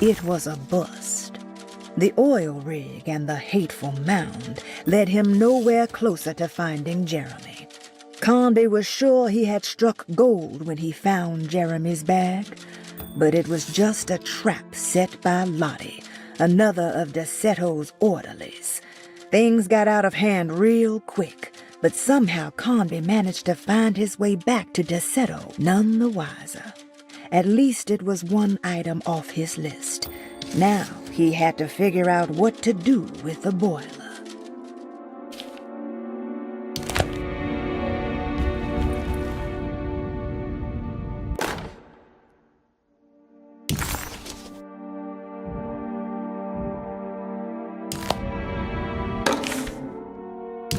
It was a bust. The oil rig and the hateful mound led him nowhere closer to finding Jeremy. Conde was sure he had struck gold when he found Jeremy's bag, but it was just a trap set by Lottie, another of Derceto's orderlies. Things got out of hand real quick, but somehow Conde managed to find his way back to Derceto none the wiser. At least it was one item off his list. Now he had to figure out what to do with the boiler.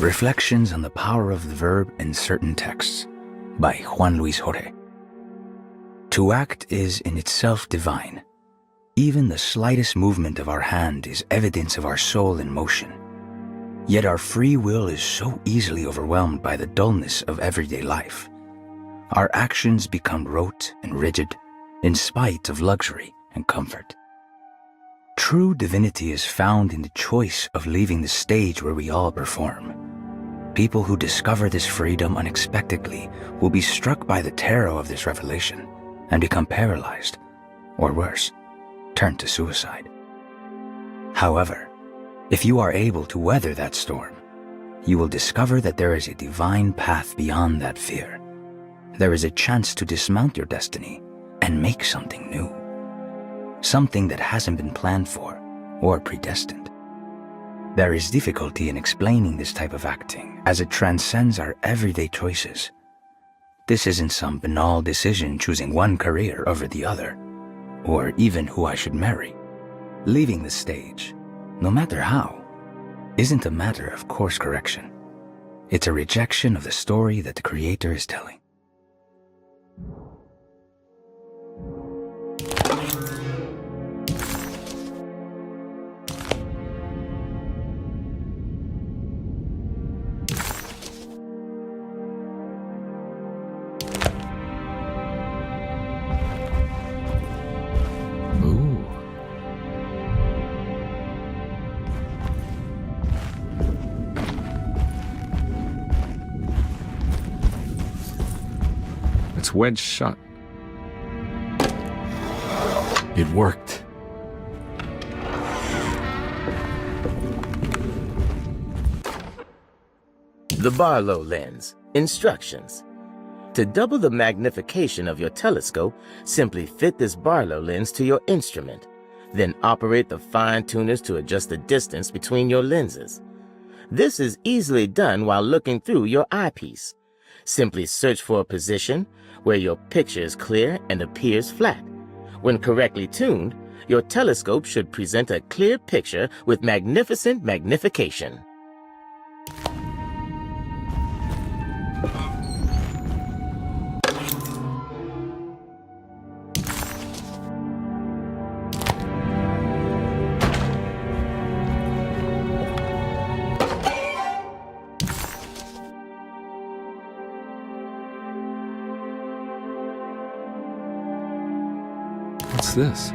Reflections on the Power of the Verb in Certain Texts by Juan Luis Jorge. To act is in itself divine. Even the slightest movement of our hand is evidence of our soul in motion. Yet our free will is so easily overwhelmed by the dullness of everyday life. Our actions become rote and rigid, in spite of luxury and comfort. True divinity is found in the choice of leaving the stage where we all perform. People who discover this freedom unexpectedly will be struck by the terror of this revelation and become paralyzed, or worse, turn to suicide. However, if you are able to weather that storm, you will discover that there is a divine path beyond that fear. There is a chance to dismount your destiny and make something new. Something that hasn't been planned for or predestined. There is difficulty in explaining this type of acting as it transcends our everyday choices. This isn't some banal decision choosing one career over the other, or even who I should marry. Leaving the stage, no matter how, isn't a matter of course correction. It's a rejection of the story that the Creator is telling. It's wedged shut. It worked. The Barlow lens. Instructions. To double the magnification of your telescope, simply fit this Barlow lens to your instrument. Then operate the fine tuners to adjust the distance between your lenses. This is easily done while looking through your eyepiece. Simply search for a position where your picture is clear and appears flat. When correctly tuned, your telescope should present a clear picture with magnificent magnification. What's this?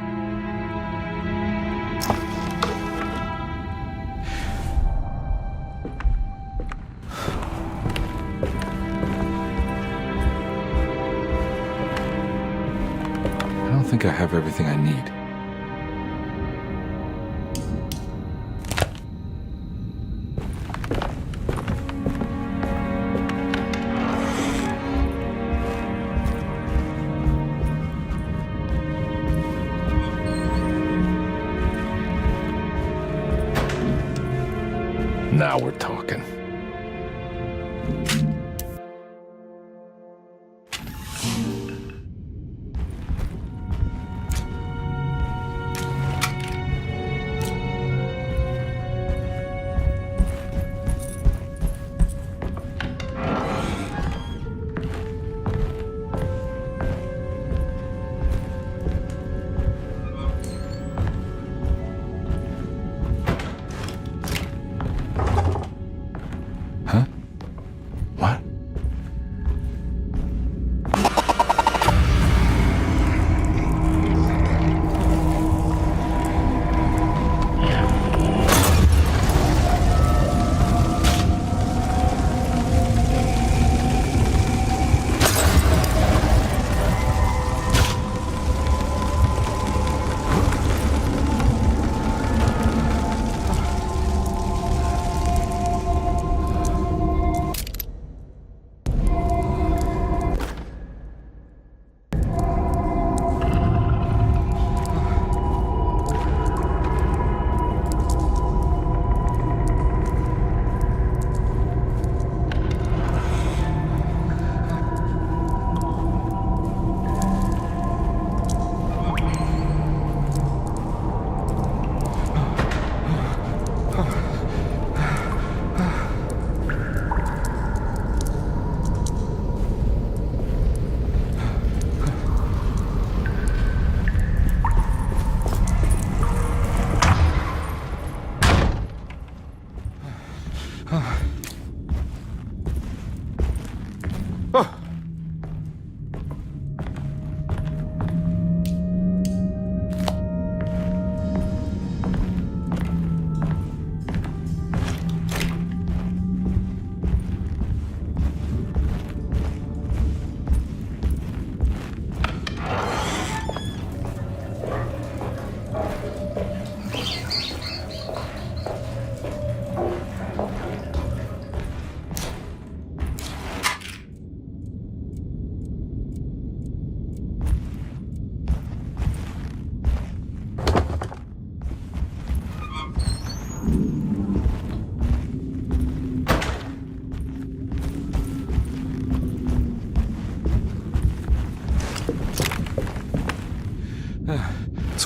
I don't think I have everything I need. Now we're talking.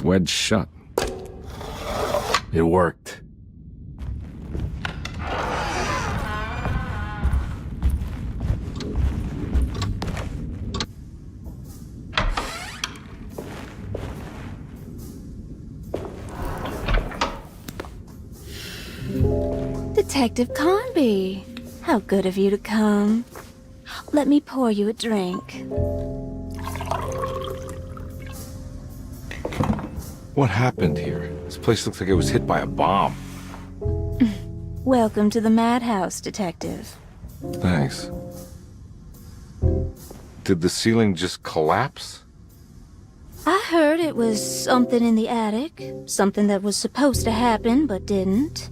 wedged shut. It worked. Detective Conby, how good of you to come. Let me pour you a drink. What happened here? This place looks like it was hit by a bomb. Welcome to the madhouse, Detective. Thanks. Did the ceiling just collapse? I heard it was something in the attic, something that was supposed to happen but didn't.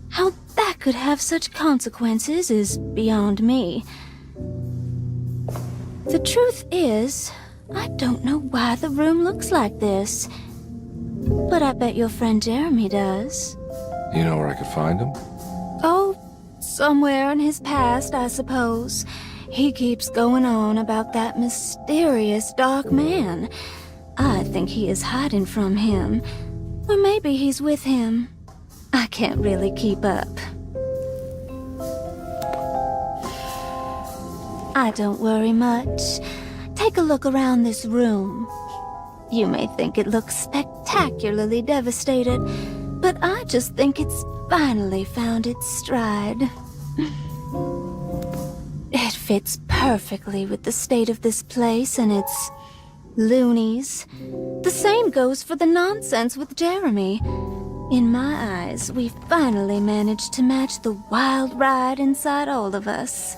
How that could have such consequences is beyond me. The truth is, I don't know why the room looks like this. But I bet your friend Jeremy does. You know where I could find him? Oh, somewhere in his past, I suppose. He keeps going on about that mysterious dark man. I think he is hiding from him. Or maybe he's with him. I can't really keep up. I don't worry much. Take a look around this room. You may think it looks spectacularly devastated, but I just think it's finally found its stride. It fits perfectly with the state of this place and its loonies. The same goes for the nonsense with Jeremy. In my eyes, we finally managed to match the wild ride inside all of us.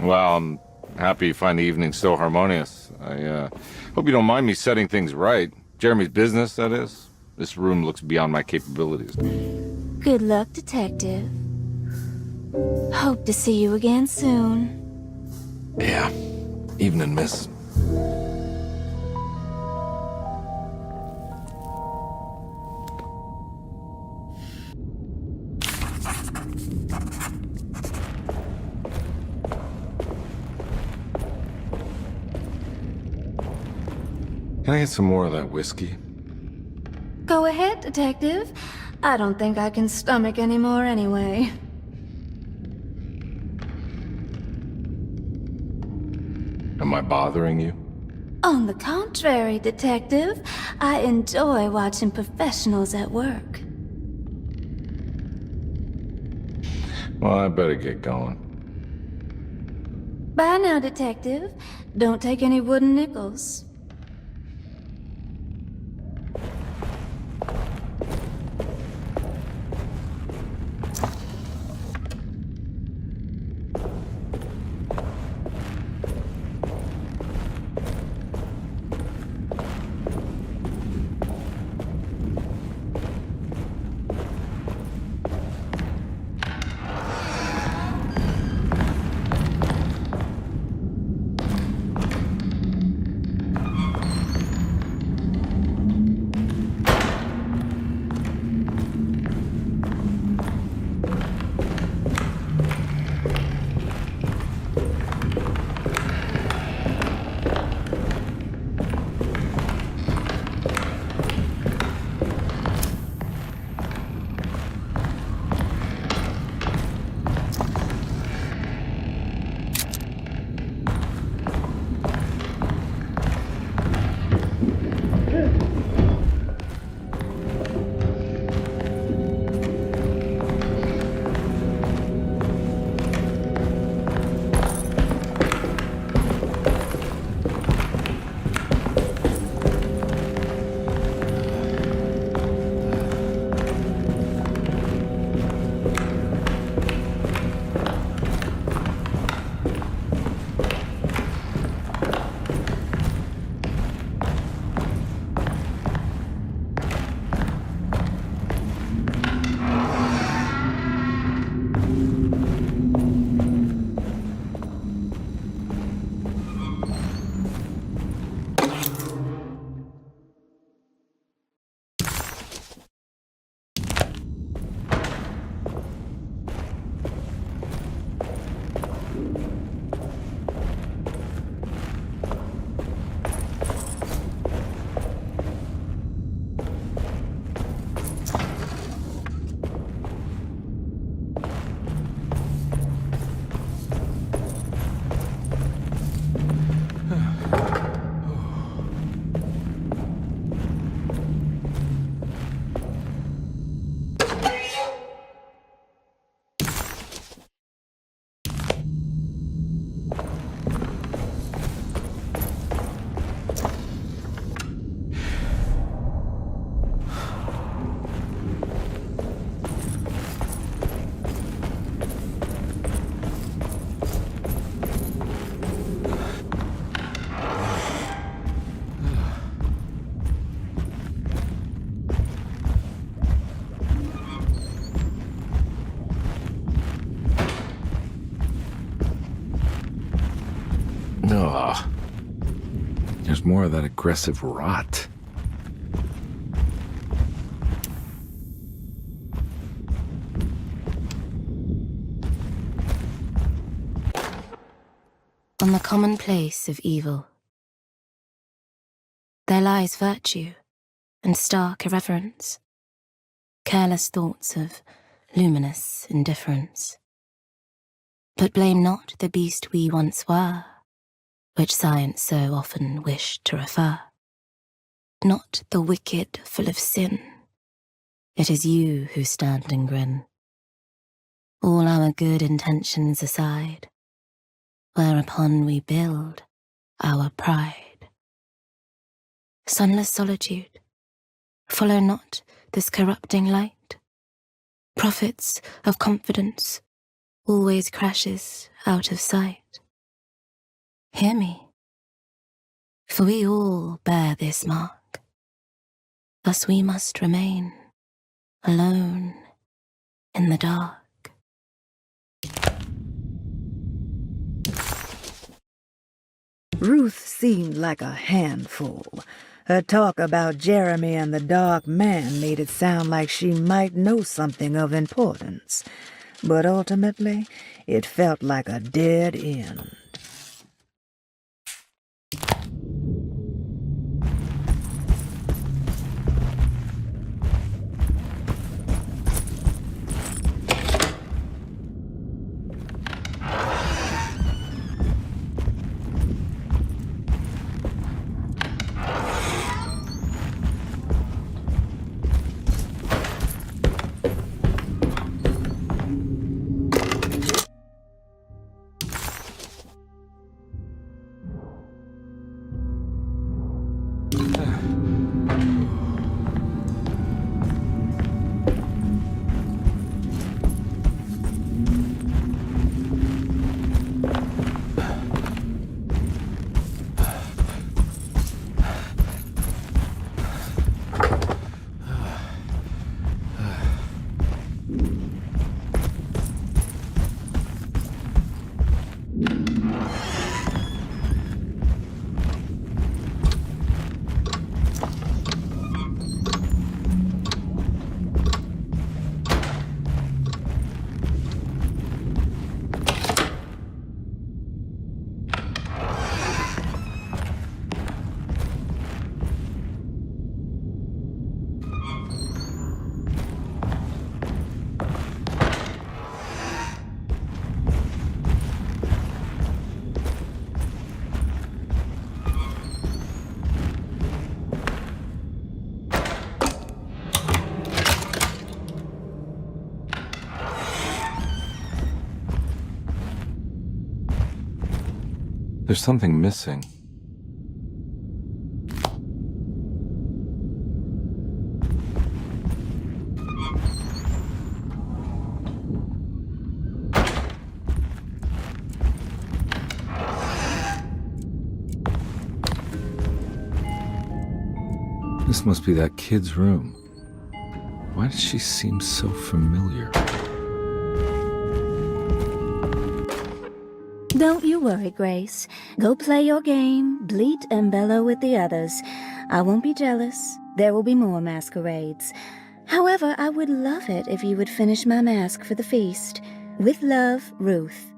Well, I'm happy you find the evening so harmonious. I hope you don't mind me setting things right. Jeremy's business, that is. This room looks beyond my capabilities. Good luck, Detective. Hope to see you again soon. Yeah. Evening, miss. Can I get some more of that whiskey? Go ahead, Detective. I don't think I can stomach any more anyway. Am I bothering you? On the contrary, Detective, I enjoy watching professionals at work. Well, I better get going. Bye now, Detective. Don't take any wooden nickels. Where's more of that aggressive rot? On the commonplace of evil, there lies virtue and stark irreverence, careless thoughts of luminous indifference. But blame not the beast we once were, which science so often wished to refer. Not the wicked full of sin, it is you who stand and grin. All our good intentions aside, whereupon we build our pride. Sunless solitude, follow not this corrupting light. Prophets of confidence always crashes out of sight. Hear me, for we all bear this mark. Thus we must remain alone in the dark. Ruth seemed like a handful. Her talk about Jeremy and the dark man made it sound like she might know something of importance, but ultimately it felt like a dead end. There's something missing. This must be that kid's room. Why does she seem so familiar? Don't you worry, Grace. Go play your game, bleat and bellow with the others. I won't be jealous. There will be more masquerades. However, I would love it if you would finish my mask for the feast. With love, Ruth.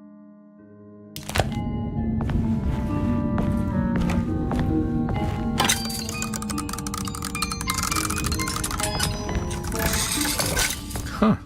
Huh.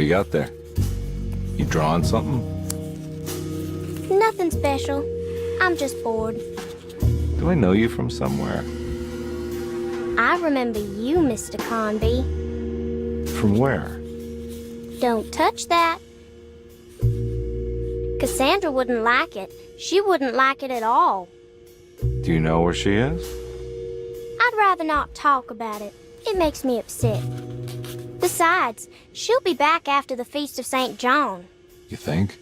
you got there? You drawing something? Nothing special. I'm just bored. Do I know you from somewhere? I remember you, Mr. Conby. From where? Don't touch that. Cassandra wouldn't like it. She wouldn't like it at all. Do you know where she is? I'd rather not talk about it. It makes me upset. Besides, she'll be back after the Feast of St. John. You think?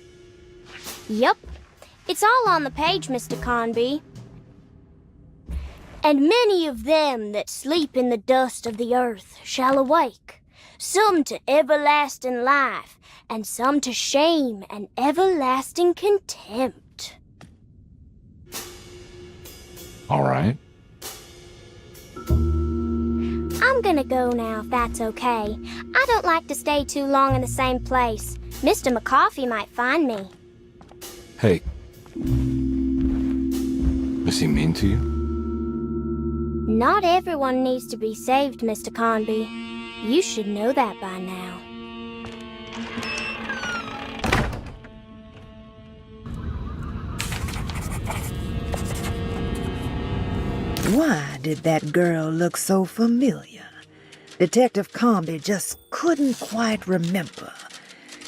Yup. It's all on the page, Mr. Conby. And many of them that sleep in the dust of the earth shall awake, some to everlasting life, and some to shame and everlasting contempt. All right. I'm gonna go now, if that's okay. I don't like to stay too long in the same place. Mr. McCoffey might find me. Hey. Is he mean to you? Not everyone needs to be saved, Mr. Conby. You should know that by now. Why did that girl look so familiar? Detective Conby just couldn't quite remember.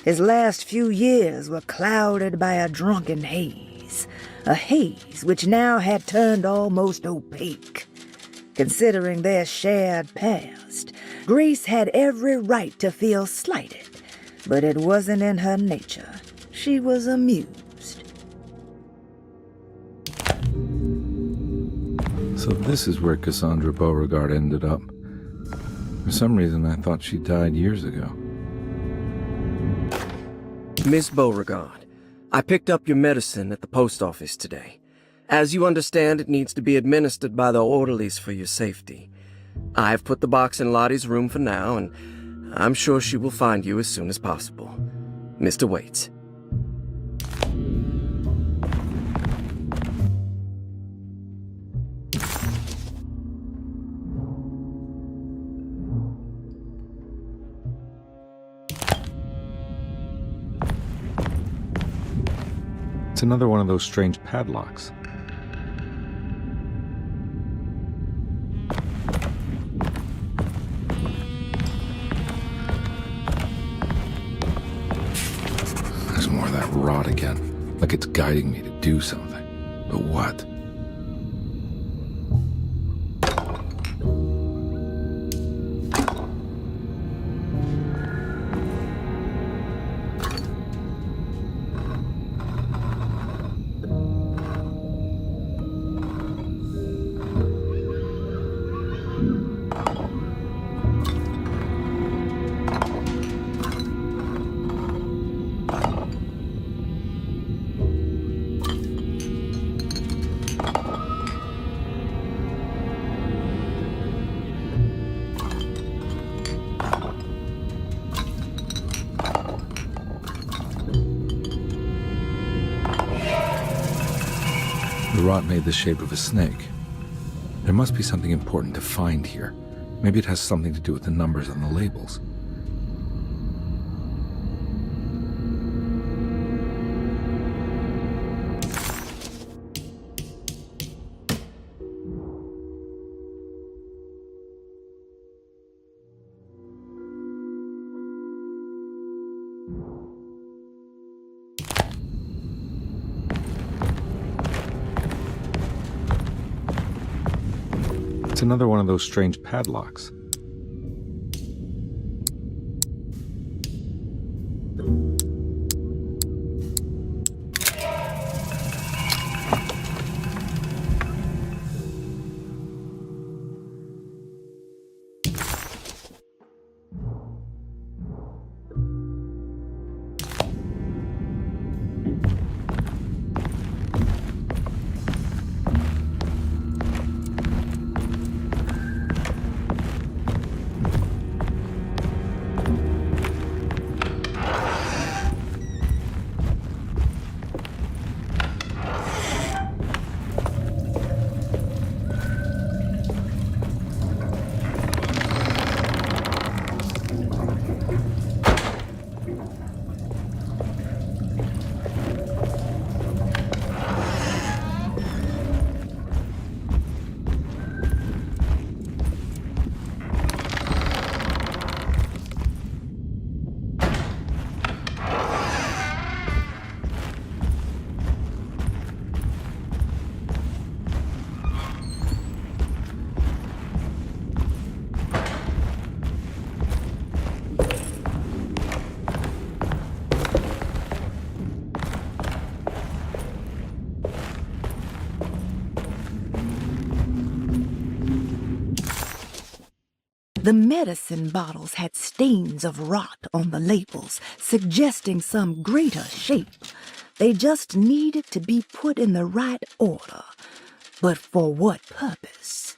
His last few years were clouded by a drunken haze, a haze which now had turned almost opaque. Considering their shared past, Grace had every right to feel slighted, but it wasn't in her nature. She was amused. So this is where Cassandra Beauregard ended up. For some reason, I thought she died years ago. Miss Beauregard, I picked up your medicine at the post office today. As you understand, it needs to be administered by the orderlies for your safety. I've put the box in Lottie's room for now, and I'm sure she will find you as soon as possible. Mr. Waits. It's another one of those strange padlocks. There's more of that rot again, like it's guiding me to do something. But what? The rot made the shape of a snake. There must be something important to find here. Maybe it has something to do with the numbers on the labels. It's another one of those strange padlocks. The medicine bottles had stains of rot on the labels, suggesting some greater shape. They just needed to be put in the right order. But for what purpose?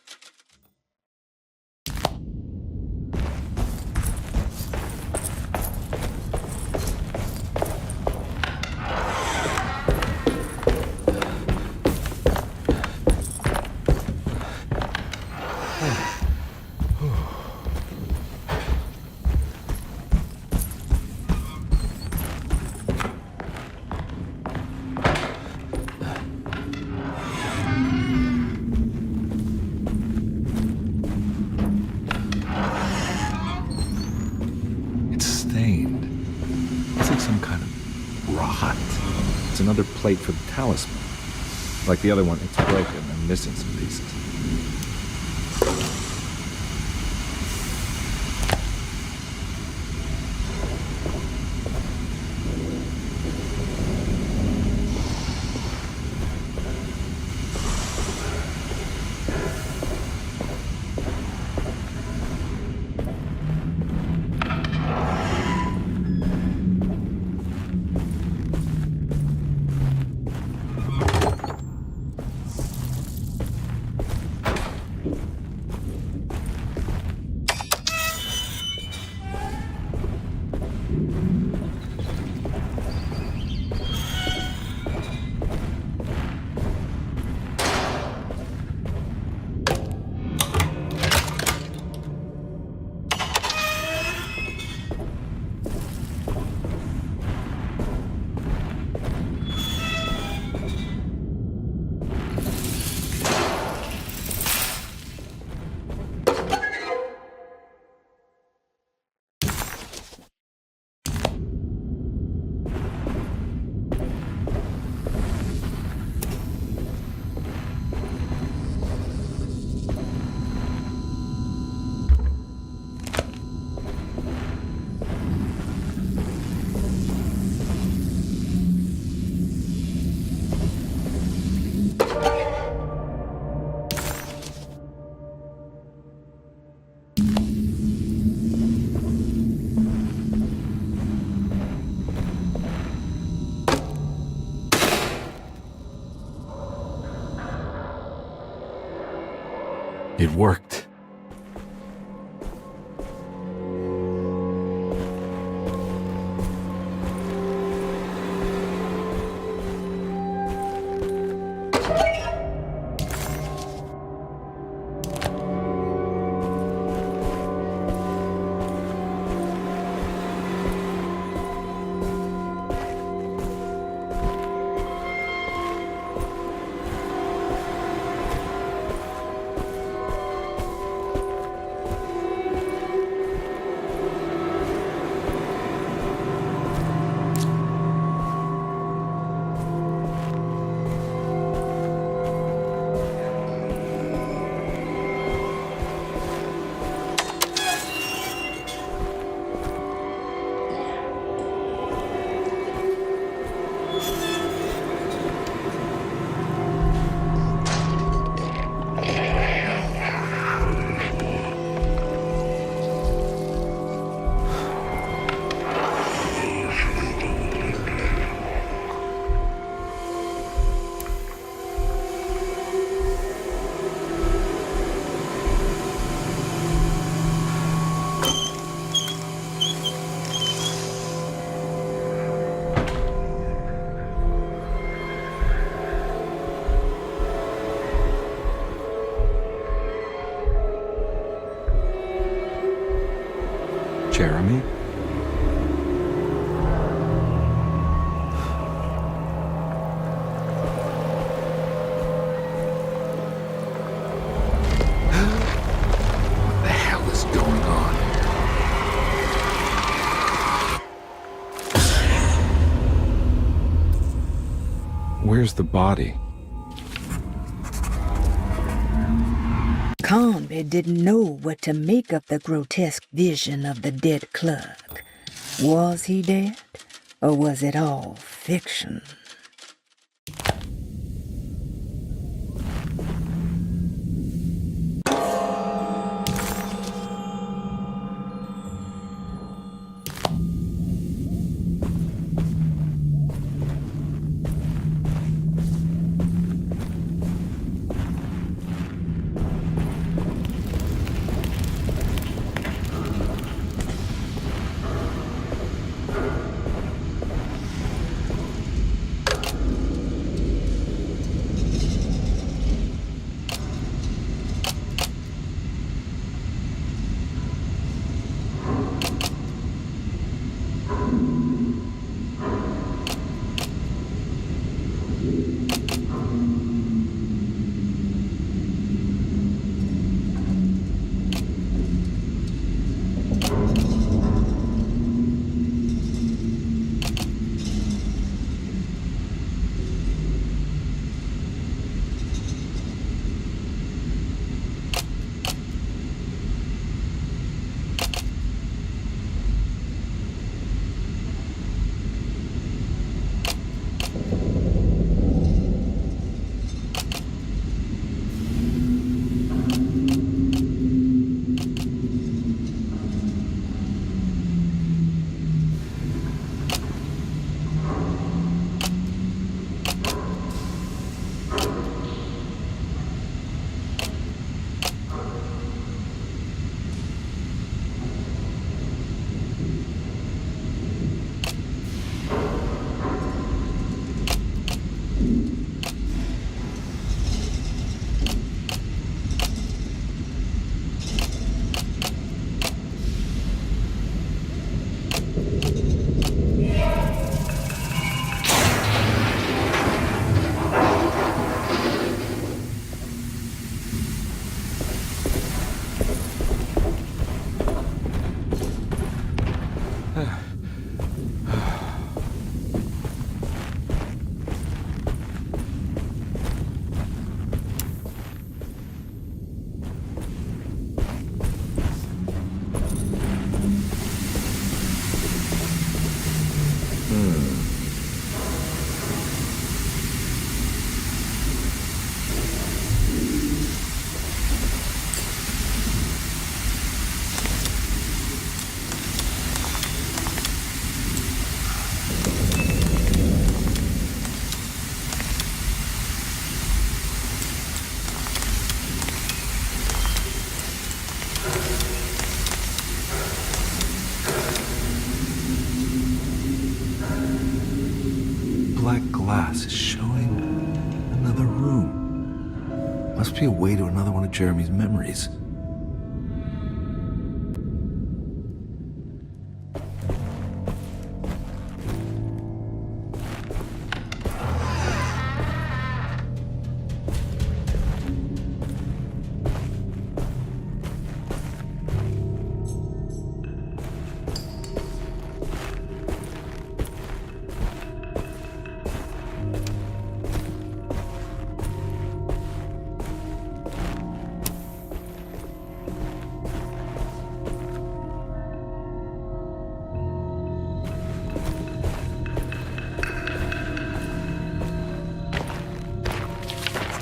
It's another plate for the talisman. Like the other one, it's broken and missing some pieces. It worked. Jeremy? What the hell is going on? Where's the body? Conby didn't know what to make of the grotesque vision of the dead clerk. Was he dead, or was it all fiction? black glass is showing another room. Must be a way to another one of Jeremy's memories.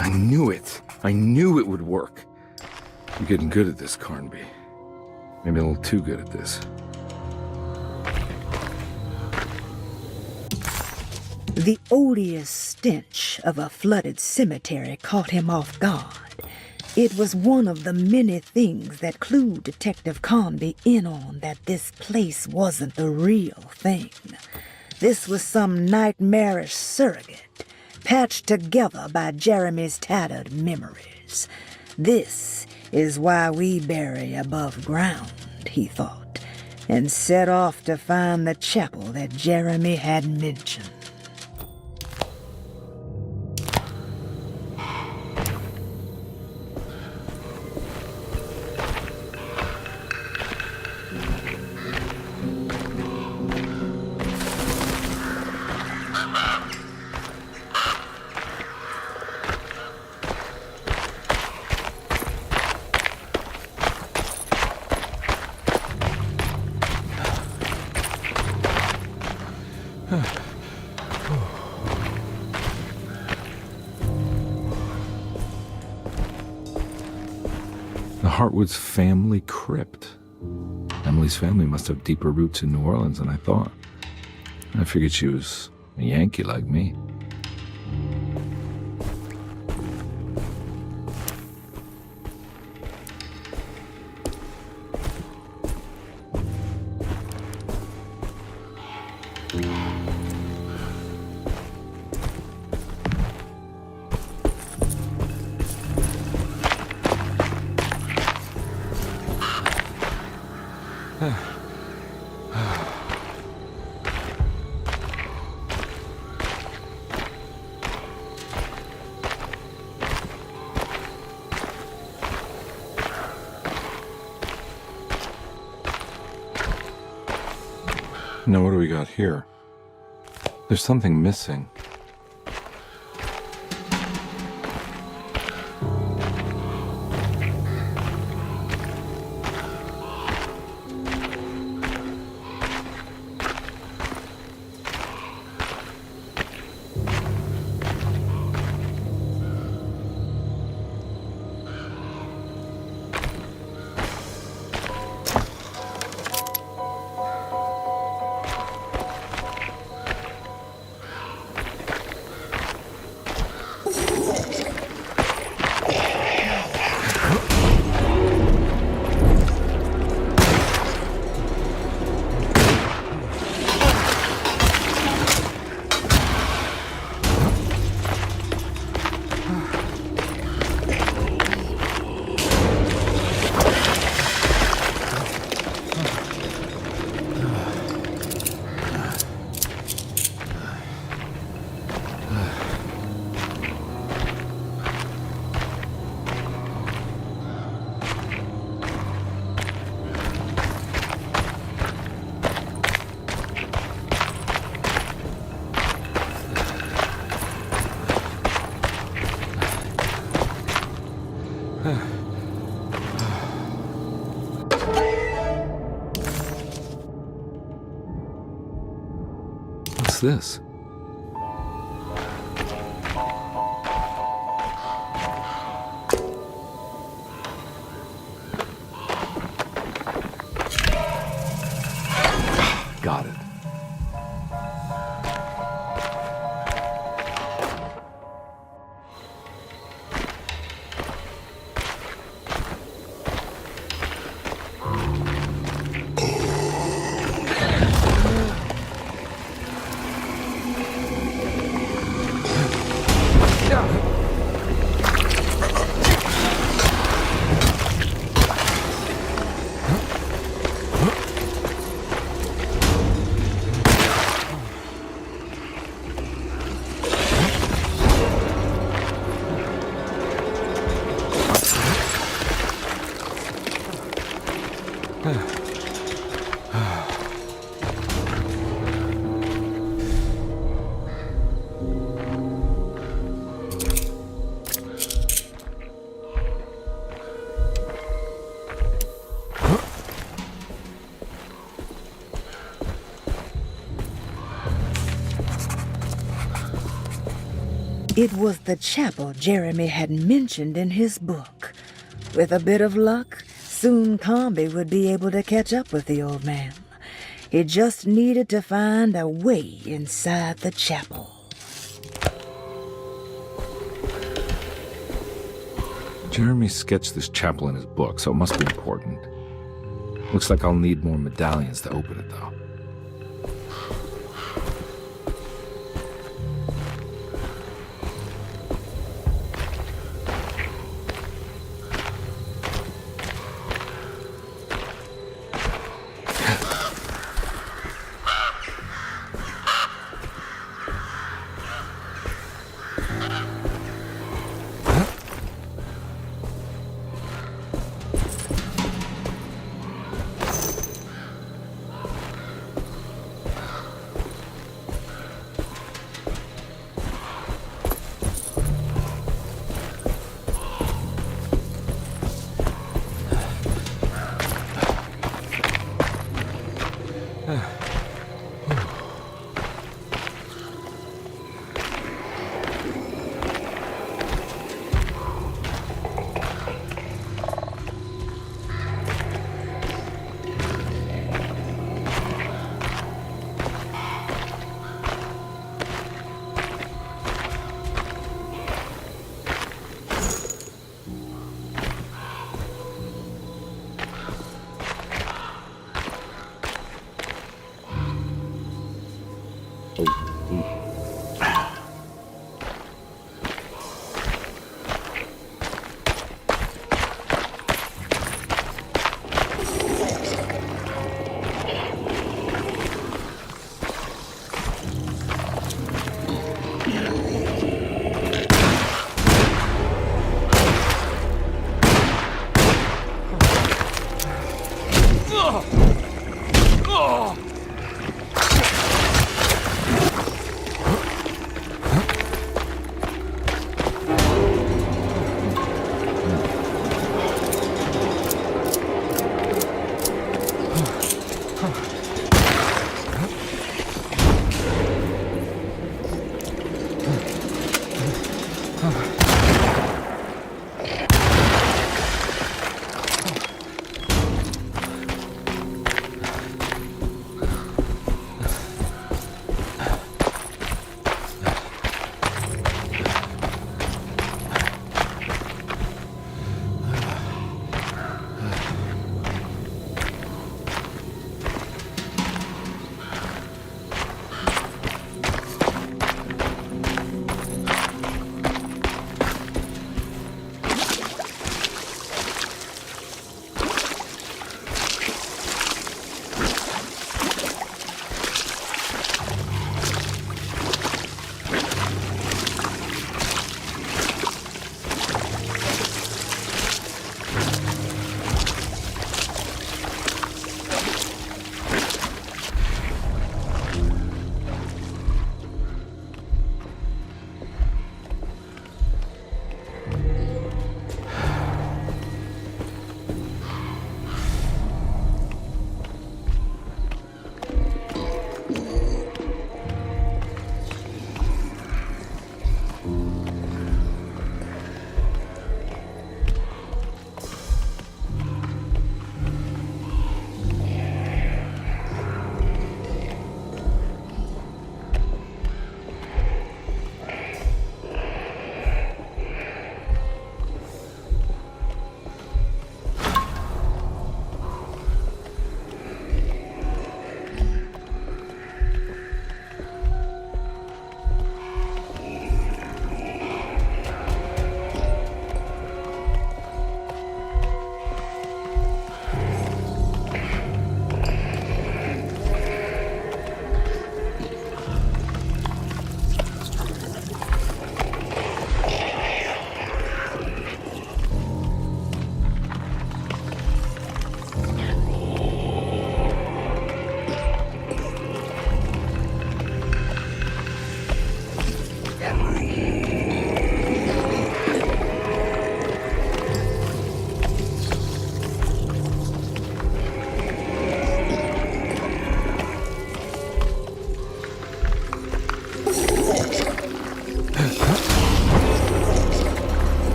I knew it. I knew it would work. I'm getting good at this, Carnby. Maybe a little too good at this. The odious stench of a flooded cemetery caught him off guard. It was one of the many things that clued Detective Carnby in on that this place wasn't the real thing. This was some nightmarish surrogate, patched together by Jeremy's tattered memories. This is why we bury above ground, he thought, and set off to find the chapel that Jeremy had mentioned. The Hartwood's family crypt. Emily's family must have deeper roots in New Orleans than I thought. I figured she was a Yankee like me. Now what do we got here? There's something missing. What's this? Got it. It was the chapel Jeremy had mentioned in his book. With a bit of luck, soon Comby would be able to catch up with the old man. He just needed to find a way inside the chapel. Jeremy sketched this chapel in his book, so it must be important. Looks like I'll need more medallions to open it, though.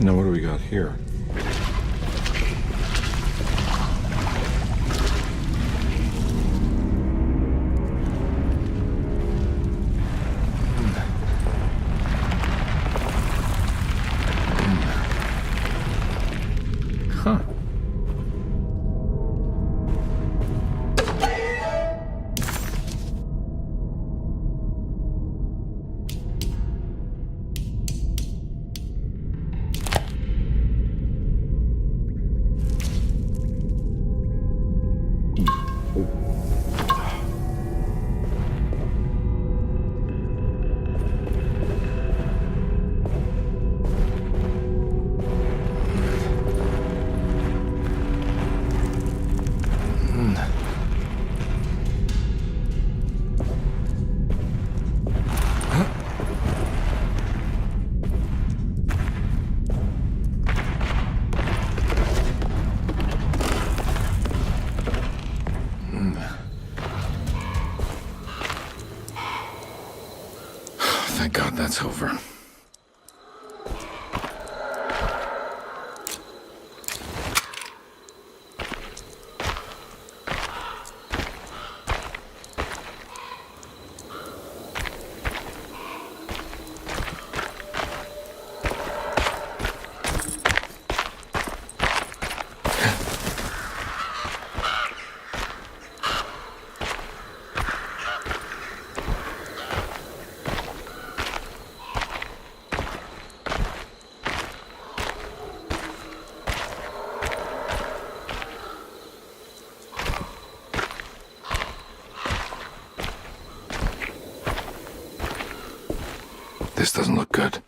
Now what do we got here? Huh. Thank God that's over. This doesn't look good.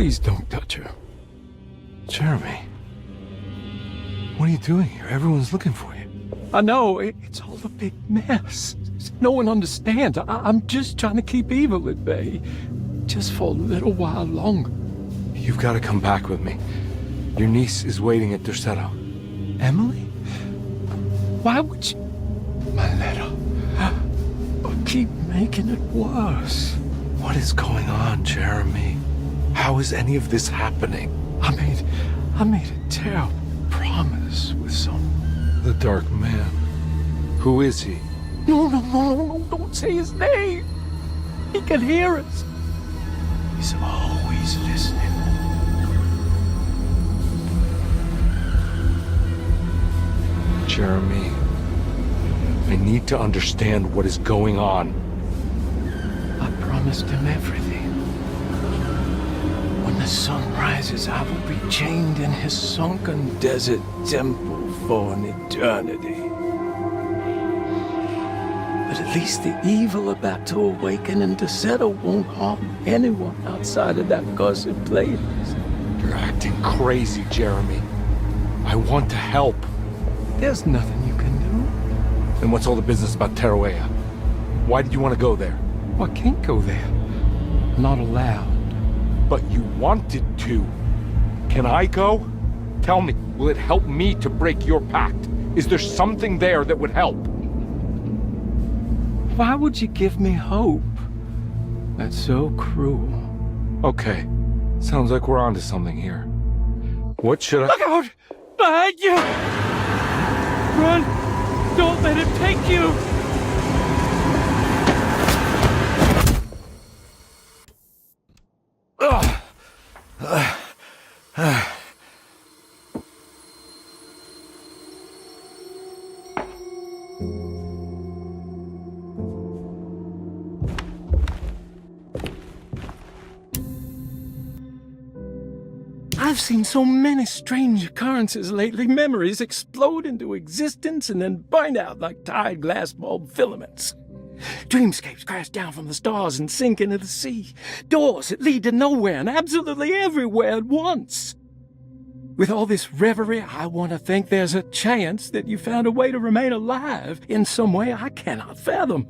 Please don't touch her. Jeremy, what are you doing here? Everyone's looking for you. I know, it's all a big mess. No one understands. I'm just trying to keep evil at bay. Just for a little while longer. You've got to come back with me. Your niece is waiting at Derceto. Emily? Why would you... My letter. Keep making it worse. What is going on, Jeremy? How is any of this happening? I made a terrible promise with someone. The Dark Man. Who is he? No, don't say his name. He can hear us. He's always listening. Jeremy, I need to understand what is going on. I promised him everything. When the sun rises, I will be chained in his sunken desert temple for an eternity. But at least the evil about to awaken in Derceto won't harm anyone outside of that cursed place. You're acting crazy, Jeremy. I want to help. There's nothing you can do. Then what's all the business about Teruea? Why did you want to go there? I can't go there. Not allowed. But you wanted to. Can I go? Tell me, will it help me to break your pact? Is there something there that would help? Why would you give me hope? That's so cruel. Okay, sounds like we're onto something here. What should I— Look out! Behind you! Run! Don't let him take you! I've seen so many strange occurrences lately. Memories explode into existence and then burn out like tired glass bulb filaments. Dreamscapes crash down from the stars and sink into the sea. Doors that lead to nowhere and absolutely everywhere at once. With all this reverie, I want to think there's a chance that you found a way to remain alive in some way I cannot fathom.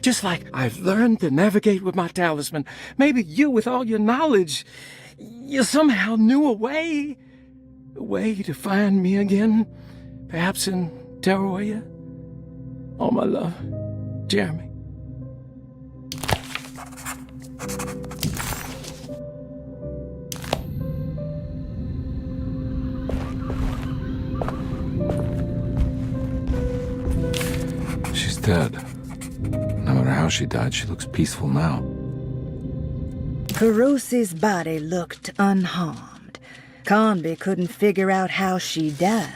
Just like I've learned to navigate with my talisman. Maybe you, with all your knowledge, you somehow knew a way to find me again. Perhaps in Teruea. Oh, my love, Jeremy. She's dead. No matter how she died, she looks peaceful now. Kurosi's body looked unharmed. Conby couldn't figure out how she died,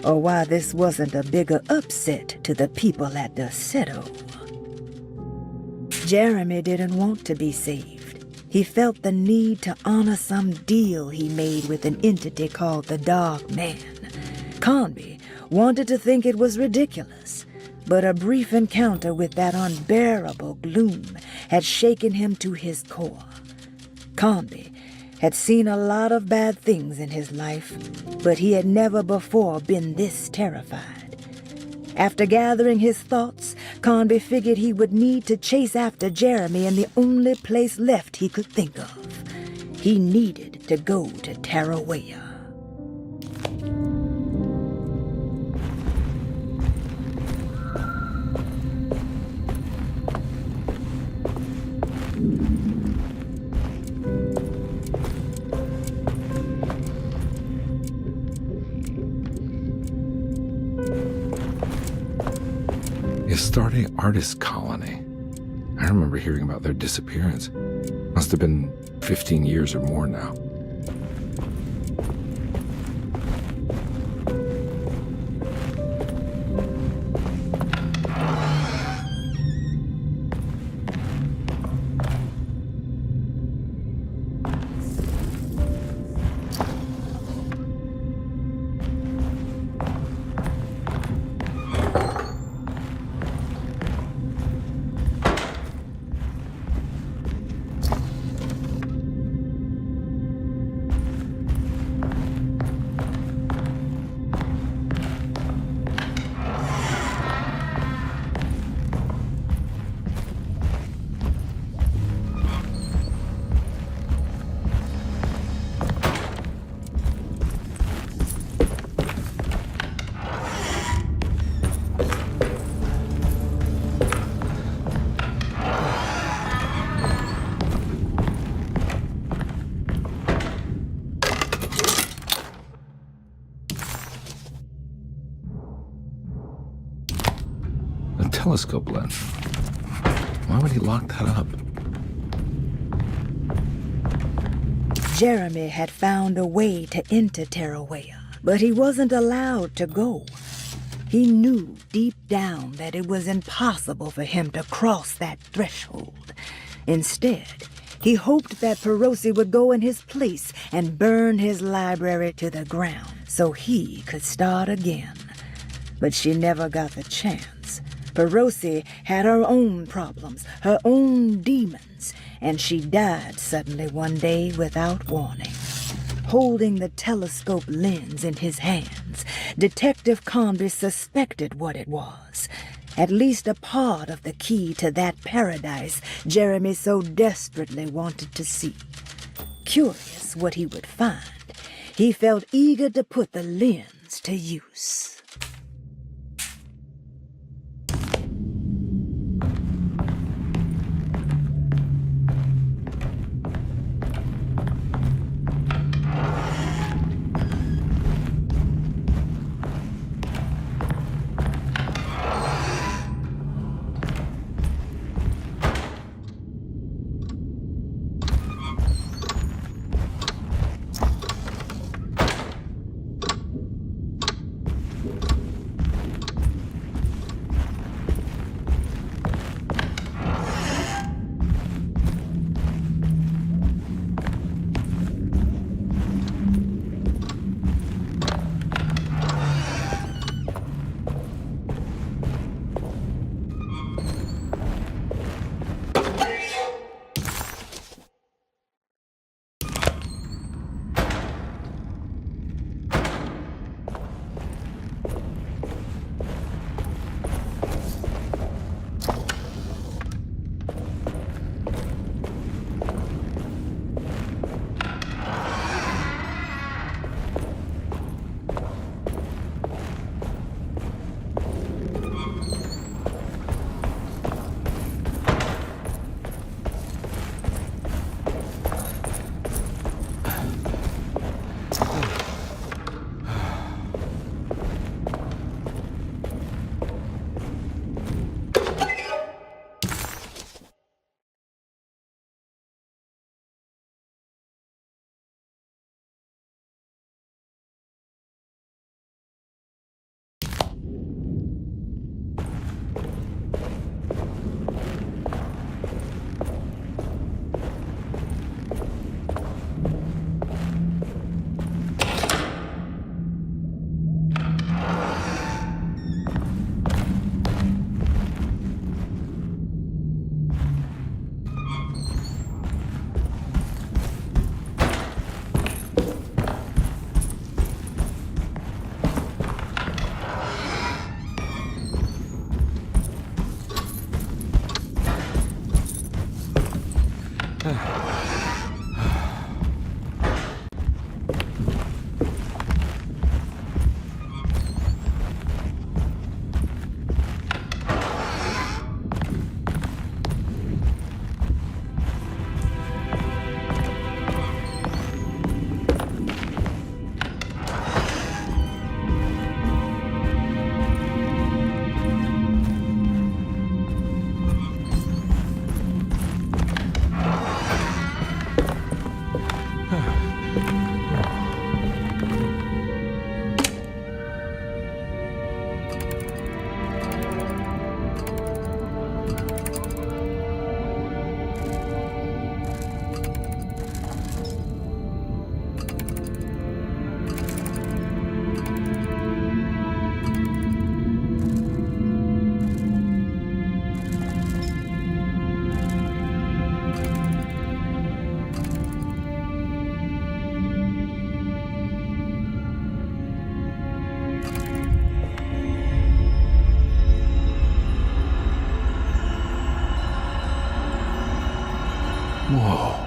or why this wasn't a bigger upset to the people at Derceto. Jeremy didn't want to be saved. He felt the need to honor some deal he made with an entity called the Dark Man. Conby wanted to think it was ridiculous, but a brief encounter with that unbearable gloom had shaken him to his core. Conby had seen a lot of bad things in his life, but he had never before been this terrified. After gathering his thoughts, Conby figured he would need to chase after Jeremy in the only place left he could think of. He needed to go to Teruea. Astarte Artist Colony. I remember hearing about their disappearance. Must have been 15 years or more now. telescope lens. Why would he lock that up? Jeremy had found a way to enter Terrawea, but he wasn't allowed to go. He knew deep down that it was impossible for him to cross that threshold. Instead, he hoped that Perosi would go in his place and burn his library to the ground so he could start again. But she never got the chance. Perosi had her own problems, her own demons, and she died suddenly one day without warning. Holding the telescope lens in his hands, Detective Conby suspected what it was. At least a part of the key to that paradise Jeremy so desperately wanted to see. Curious what he would find, he felt eager to put the lens to use. Whoa.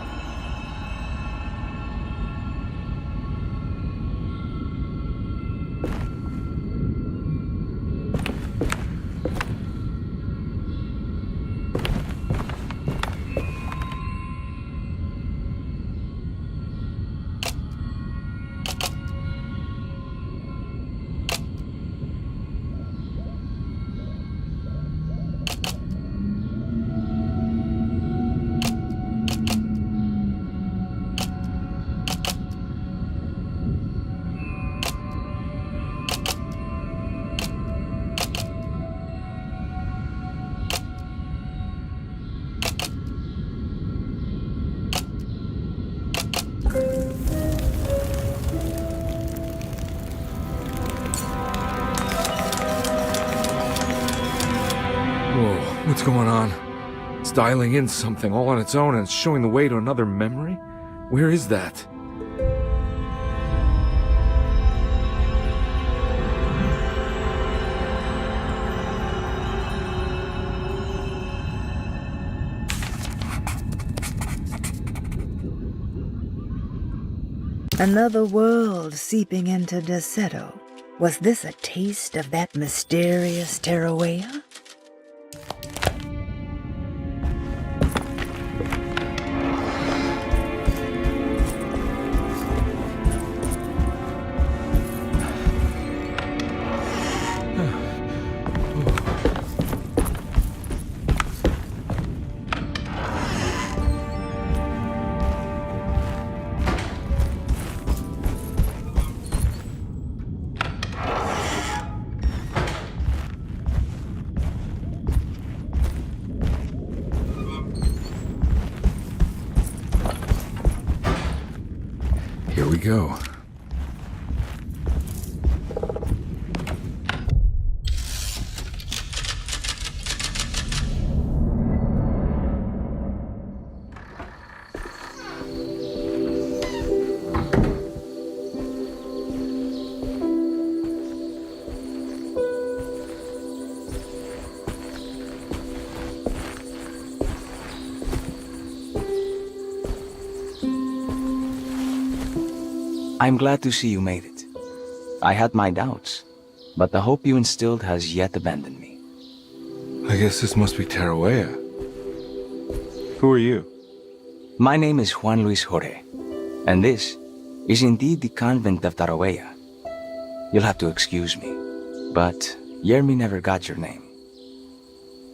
What's going on? It's dialing in something all on its own and it's showing the way to another memory? Where is that? Another world seeping into Derceto. Was this a taste of that mysterious Terrawea? Here we go. I'm glad to see you made it. I had my doubts, but the hope you instilled has yet abandoned me. I guess this must be Terrawea. Who are you? My name is Juan Luis Jorge, and this is indeed the convent of Terrawea. You'll have to excuse me, but Yermi never got your name.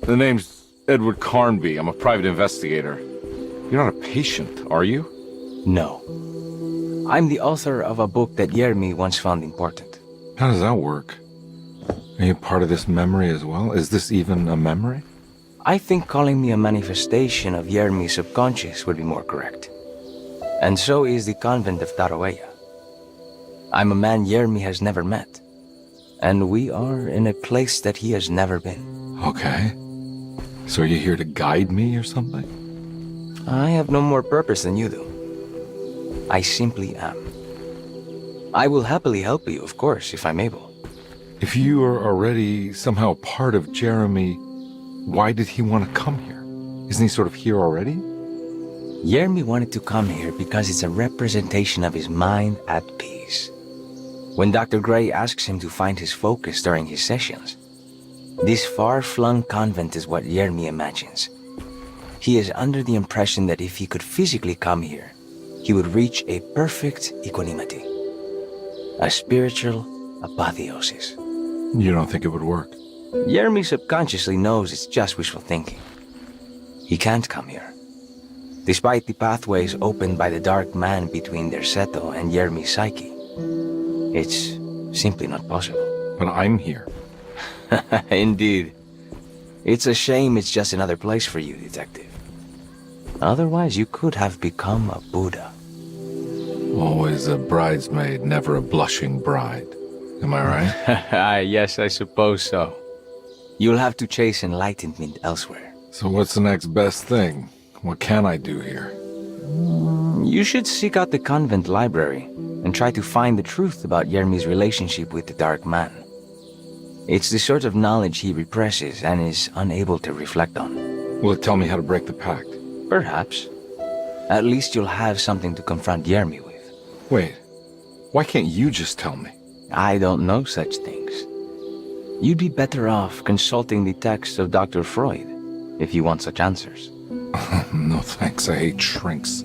The name's Edward Carnby. I'm a private investigator. You're not a patient, are you? No. I'm the author of a book that Yermi once found important. How does that work? Are you part of this memory as well? Is this even a memory? I think calling me a manifestation of Yermi's subconscious would be more correct. And so is the convent of Terrawea. I'm a man Yermi has never met, and we are in a place that he has never been. Okay. So are you here to guide me or something? I have no more purpose than you do. I simply am. I will happily help you, of course, if I'm able. If you are already somehow part of Jeremy, why did he want to come here? Isn't he sort of here already? Yermi wanted to come here because it's a representation of his mind at peace. When Dr. Gray asks him to find his focus during his sessions, this far-flung convent is what Yermi imagines. He is under the impression that if he could physically come here, he would reach a perfect equanimity, a spiritual apotheosis. You don't think it would work? Yermi subconsciously knows it's just wishful thinking. He can't come here. Despite the pathways opened by the dark man between Derceto and Yermi's psyche, it's simply not possible. But I'm here. Indeed. It's a shame it's just another place for you, Detective. Otherwise, you could have become a Buddha. Always a bridesmaid, never a blushing bride. Am I right? Yes, I suppose so. You'll have to chase enlightenment elsewhere. So what's the next best thing? What can I do here? You should seek out the convent library and try to find the truth about Yermi's relationship with the Dark Man. It's the sort of knowledge he represses and is unable to reflect on. Will it tell me how to break the pact? Perhaps. At least you'll have something to confront Yermi with. Wait, why can't you just tell me? I don't know such things. You'd be better off consulting the text of Dr. Freud if you want such answers. No thanks, I hate shrinks.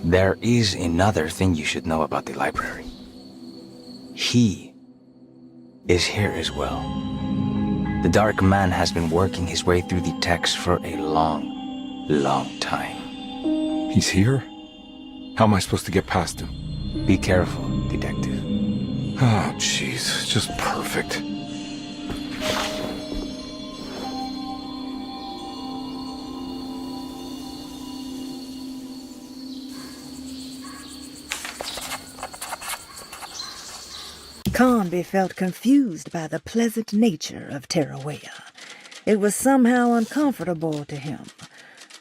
There is another thing you should know about the library. He is here as well. The Dark Man has been working his way through the text for a long time. He's here? How am I supposed to get past him? Be careful, Detective. Oh, jeez, just perfect. Carnby felt confused by the pleasant nature of Terrawea. It was somehow uncomfortable to him.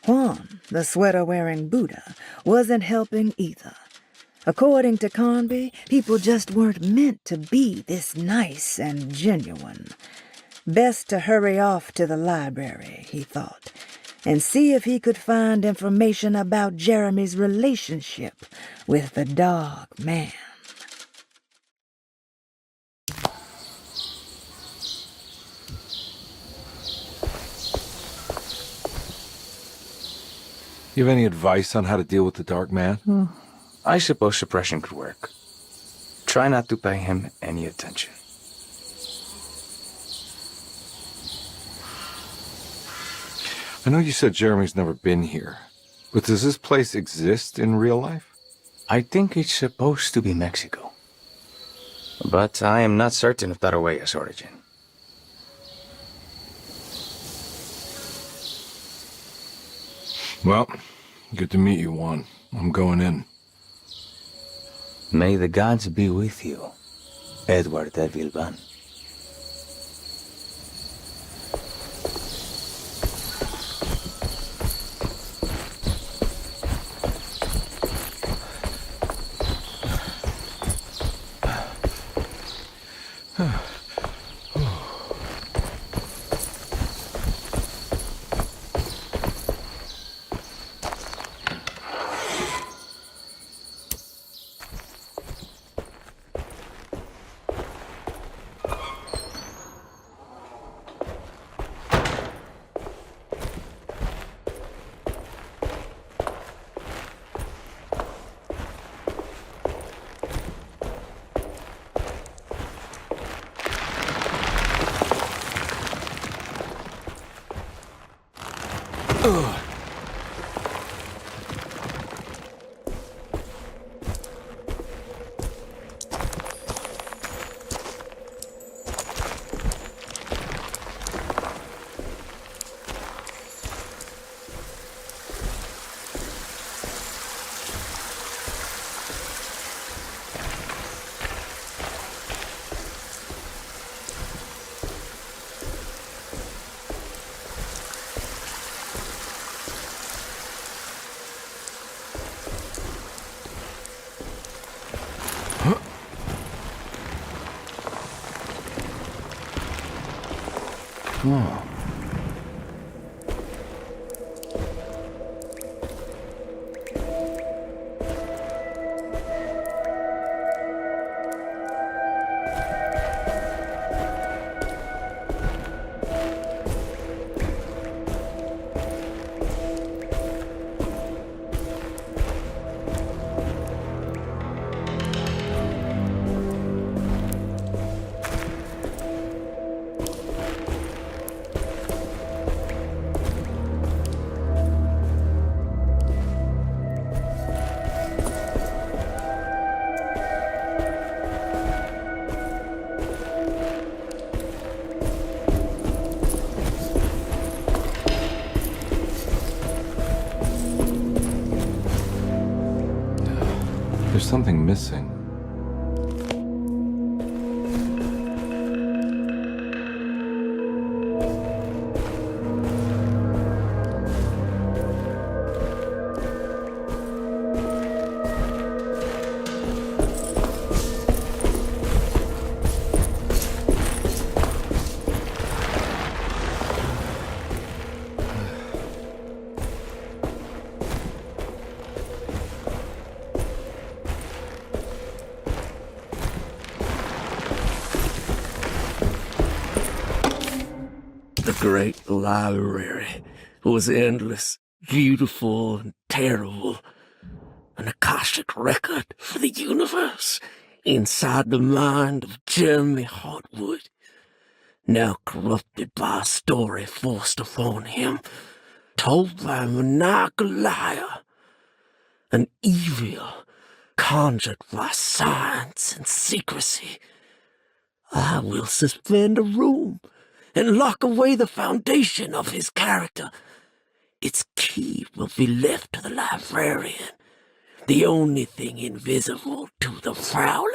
Juan, the sweater-wearing Buddha, wasn't helping either. According to Conby, people just weren't meant to be this nice and genuine. Best to hurry off to the library, he thought, and see if he could find information about Jeremy's relationship with the dog man. You have any advice on how to deal with the dark man? I suppose suppression could work. Try not to pay him any attention. I know you said Jeremy's never been here, but does this place exist in real life? I think it's supposed to be Mexico. But I am not certain of Tarahuella's origin. Well, good to meet you, Juan. I'm going in. May the gods be with you, Edward de Vilban. Oh. There's something missing. The great library was endless, beautiful, and terrible. An Akashic record for the universe inside the mind of Jeremy Hartwood, now corrupted by a story forced upon him, told by a maniacal liar, an evil conjured by science and secrecy. I will suspend a room and lock away the foundation of his character. Its key will be left to the librarian, the only thing invisible to the prowler.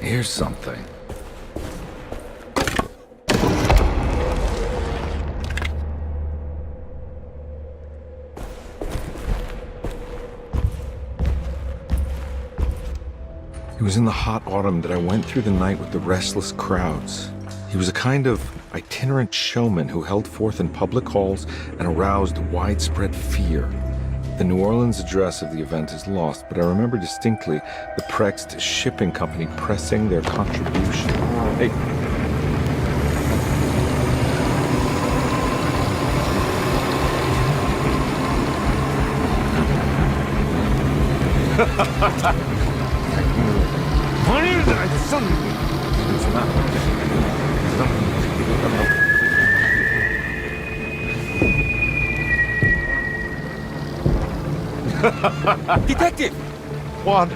Here's something. It was in the hot autumn that I went through the night with the restless crowds. He was a kind of itinerant showman who held forth in public halls and aroused widespread fear. The New Orleans address of the event is lost, but I remember distinctly the Prext Shipping Company pressing their contribution. Hey. Detective! Juan!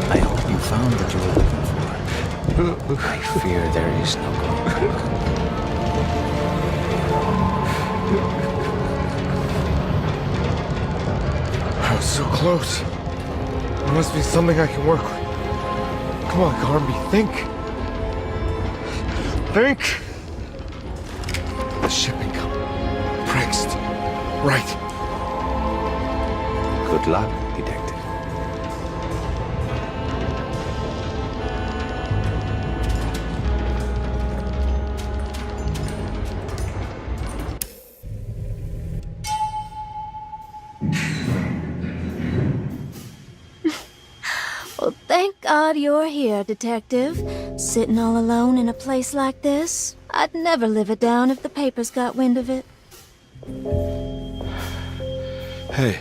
I hope you found what you were looking for. I fear there is no going back. I was so close. There must be something I can work with. Come on, Garby, think. Think! The shipping company. Prext. Right. Good luck, detective. Well, thank God you're here, Detective. Sitting all alone in a place like this? I'd never live it down if the papers got wind of it. Hey.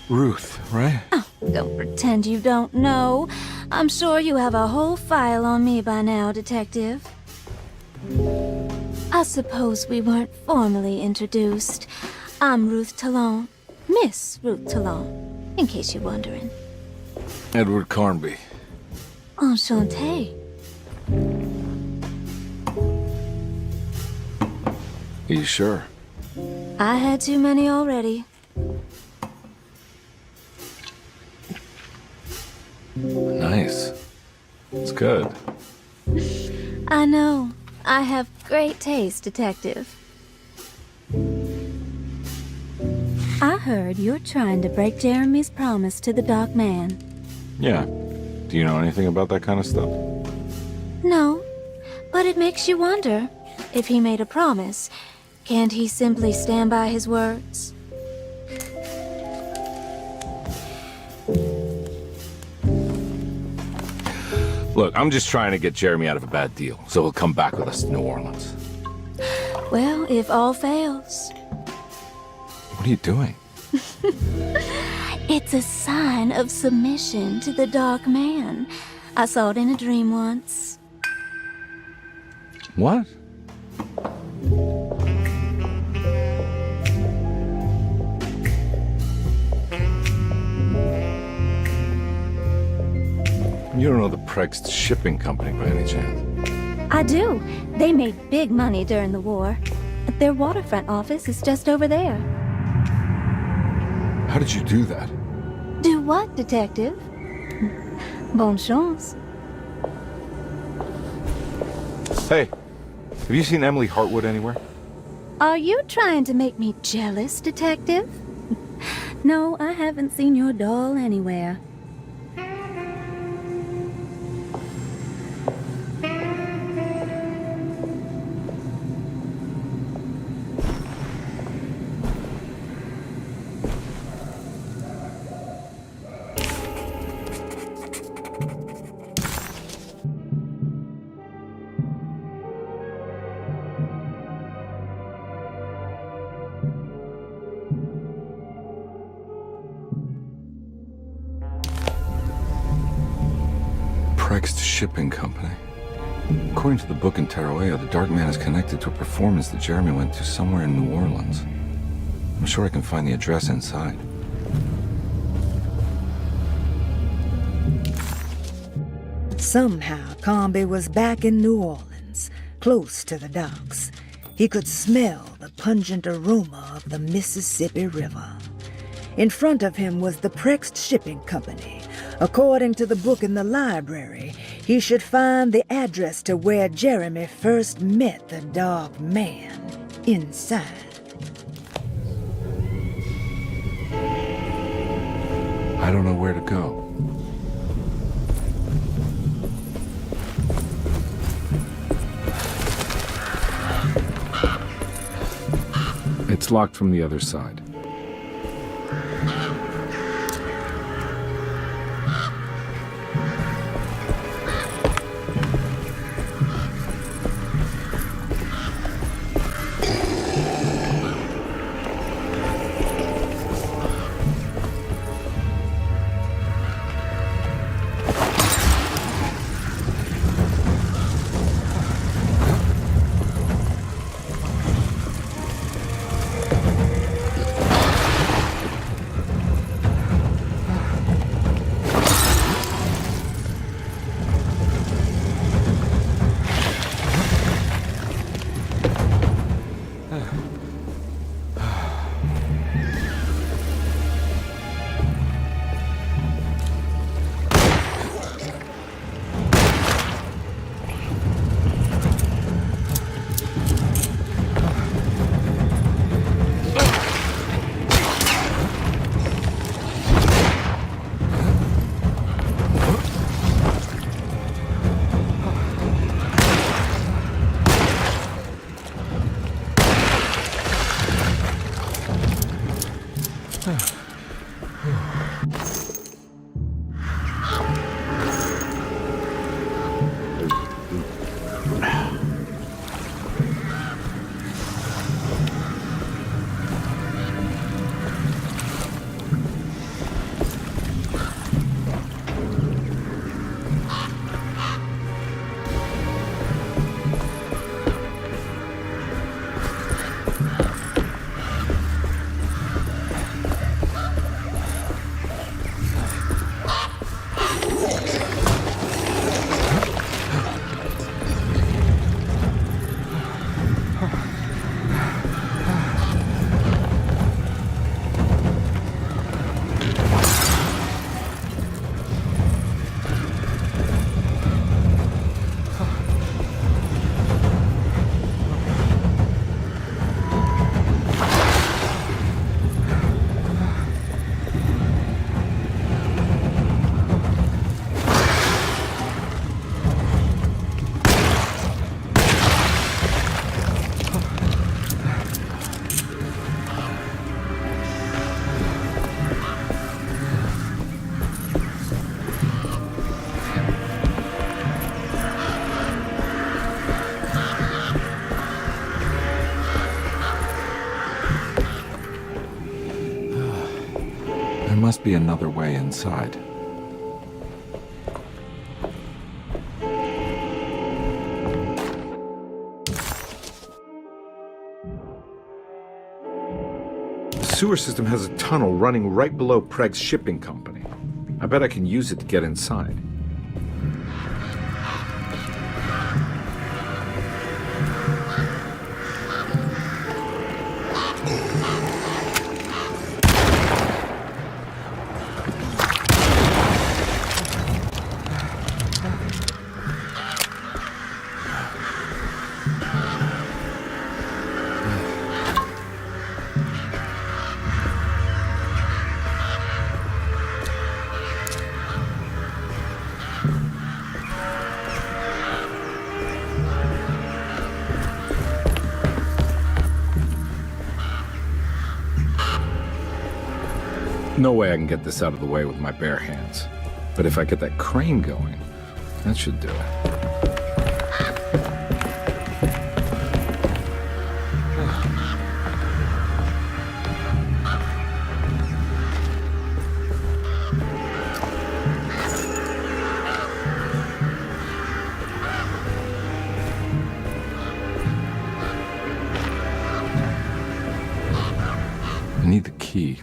Ruth, right? Oh, don't pretend you don't know. I'm sure you have a whole file on me by now, Detective. I suppose we weren't formally introduced. I'm Ruth Talon. Miss Ruth Talon, in case you're wondering. Edward Carnby. Enchanté. Are you sure? I had too many already. Nice. It's good. I know. I have great taste, Detective. I heard you're trying to break Jeremy's promise to the Dark Man. Yeah. Do you know anything about that kind of stuff? No, but it makes you wonder. If he made a promise, can't he simply stand by his words? Look, I'm just trying to get Jeremy out of a bad deal, so he'll come back with us to New Orleans. Well, if all fails. What are you doing? It's a sign of submission to the Dark Man. I saw it in a dream once. What? You don't know the Prext Shipping Company by any chance? I do. They made big money during the war. Their waterfront office is just over there. How did you do that? Do what, Detective? Bonne chance. Hey, have you seen Emily Hartwood anywhere? Are you trying to make me jealous, Detective? No, I haven't seen your doll anywhere. Prext Shipping Company. According to the book in Tarawea, the Dark Man is connected to a performance that Jeremy went to somewhere in New Orleans. I'm sure I can find the address inside. Somehow, Carnby was back in New Orleans, close to the docks. He could smell the pungent aroma of the Mississippi River. In front of him was the Prext Shipping Company. According to the book in the library, he should find the address to where Jeremy first met the Dark Man inside. I don't know where to go. It's locked from the other side. There must be another way inside. The sewer system has a tunnel running right below Prext Shipping Company. I bet I can use it to get inside. No way I can get this out of the way with my bare hands. But if I get that crane going, that should do it. I need the key.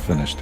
finished.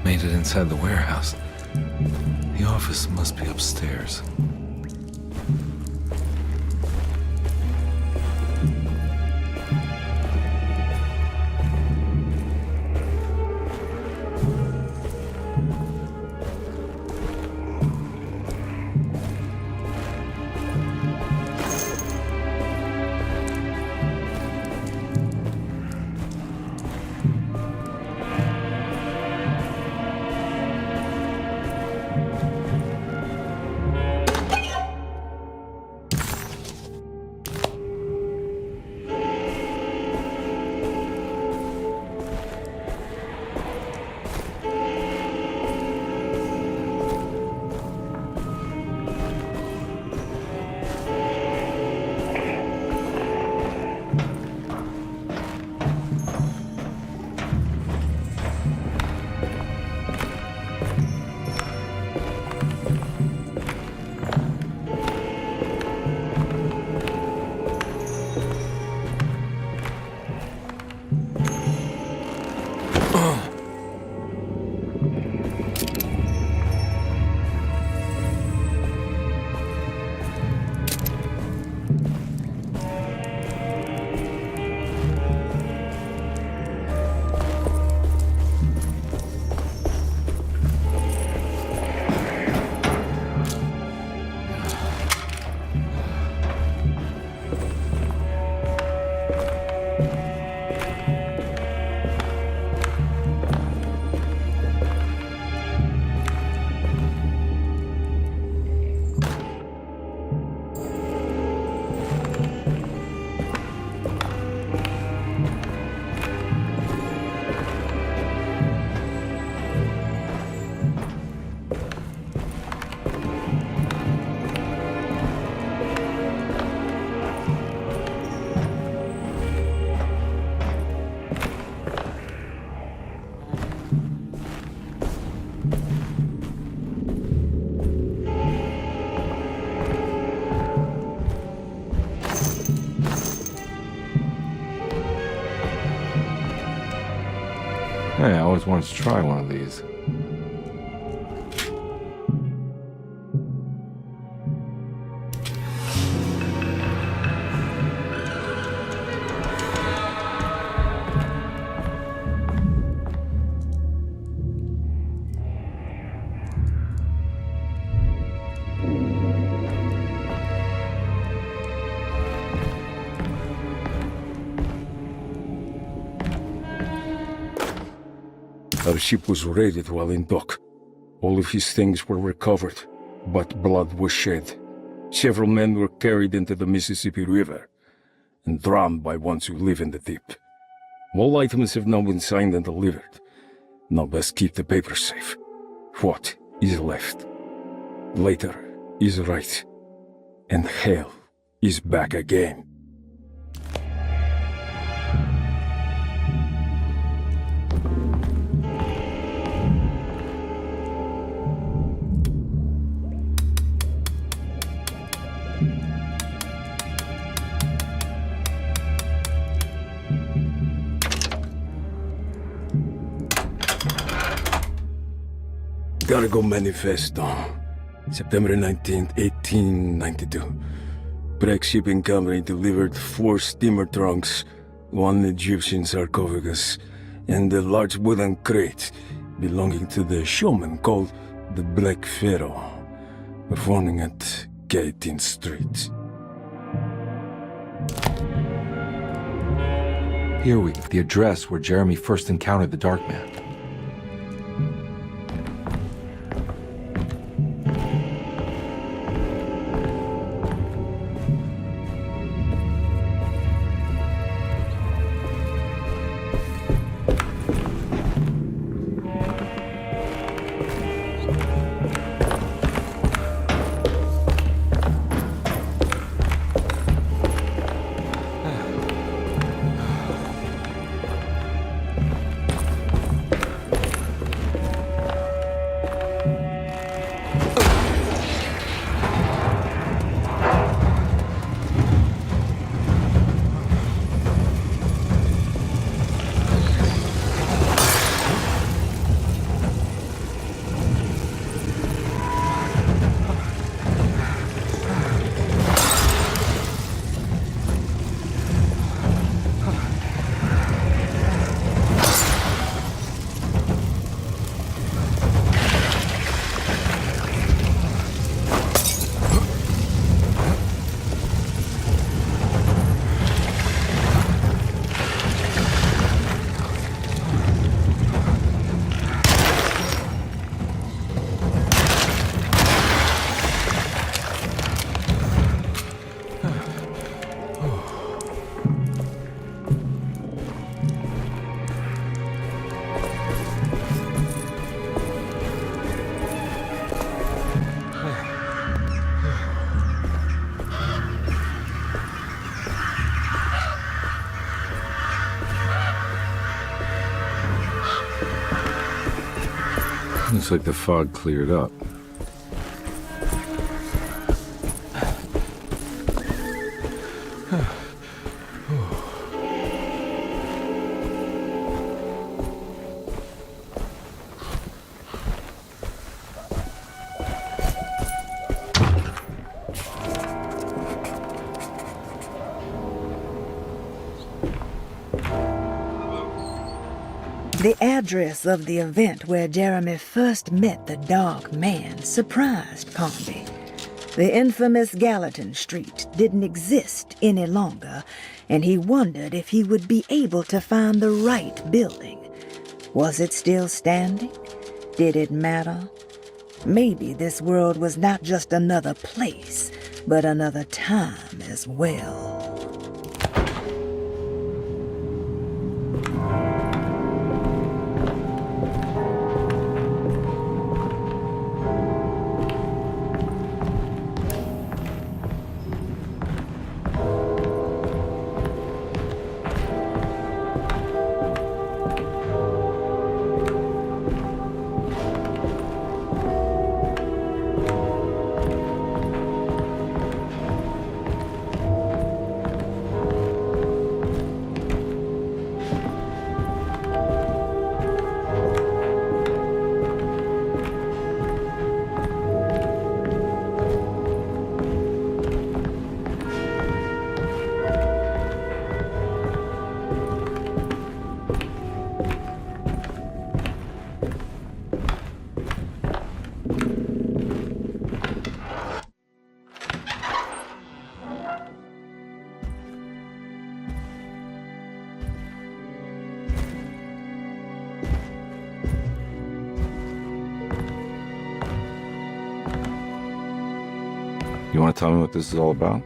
Made it inside the warehouse. The office must be upstairs. Hey, I always wanted to try one of these. Our ship was raided while in dock. All of his things were recovered, but blood was shed. Several men were carried into the Mississippi River and drowned by ones who live in the deep. All items have now been signed and delivered. Now best keep the papers safe. What is left? Later is right. And hell is back again. Cargo Manifesto, September 19th, 1892. Breck Shipping Company delivered 4 steamer trunks, 1 Egyptian sarcophagus, and a large wooden crate belonging to the showman called the Black Pharaoh, performing at 18th Street. Here the address where Jeremy first encountered the Dark Man. Looks like the fog cleared up. The address of the event where Jeremy first met the Dark Man surprised Conby. The infamous Gallatin Street didn't exist any longer, and he wondered if he would be able to find the right building. Was it still standing? Did it matter? Maybe this world was not just another place, but another time as well. You want to tell me what this is all about?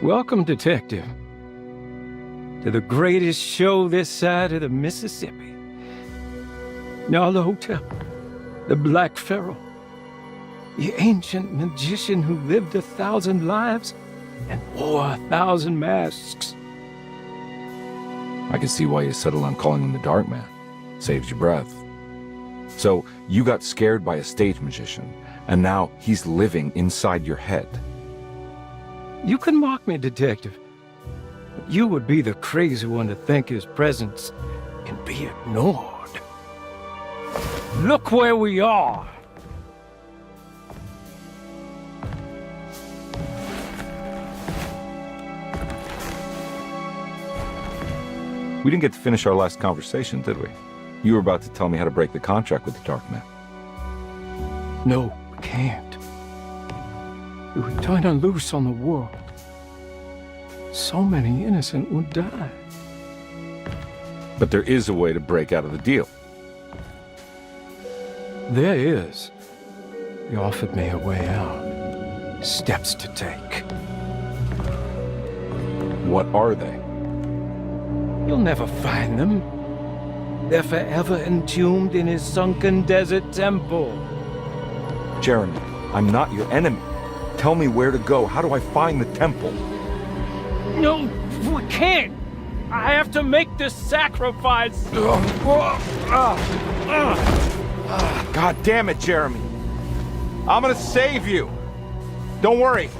Welcome, Detective, to the greatest show this side of the Mississippi. Now the hotel, the Black Pharaoh, the ancient magician who lived 1,000 lives and wore 1,000 masks. I can see why you settled on calling him the Dark Man. Saves your breath. So, you got scared by a stage magician, and now he's living inside your head. You can mock me, Detective, but you would be the crazy one to think his presence can be ignored. Look where we are! We didn't get to finish our last conversation, did we? You were about to tell me how to break the contract with the Dark Man. No, we can't. We would turn her loose on the world. So many innocent would die. But there is a way to break out of the deal. There is. He offered me a way out. Steps to take. What are they? You'll never find them. They're forever entombed in his sunken desert temple. Jeremy, I'm not your enemy. Tell me where to go. How do I find the temple? No, we can't. I have to make this sacrifice. God damn it, Jeremy. I'm gonna save you. Don't worry.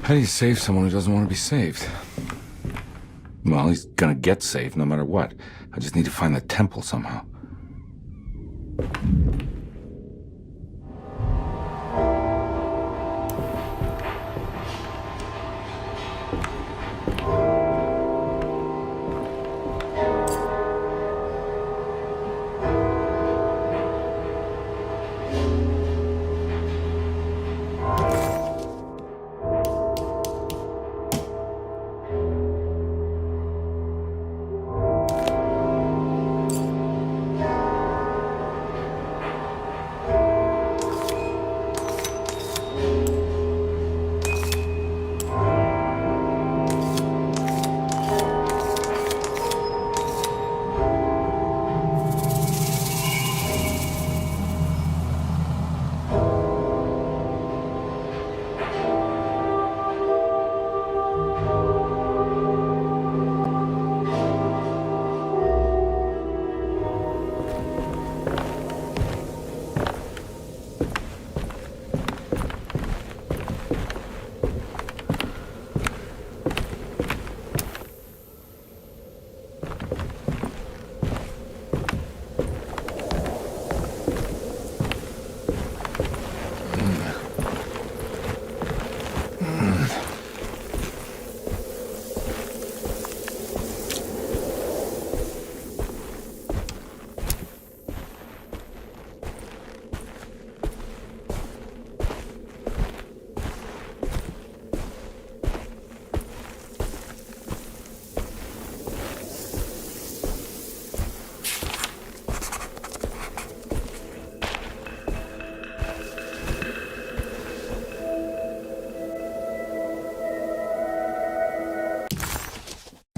How do you save someone who doesn't want to be saved? Well, he's gonna get saved no matter what. I just need to find the temple somehow.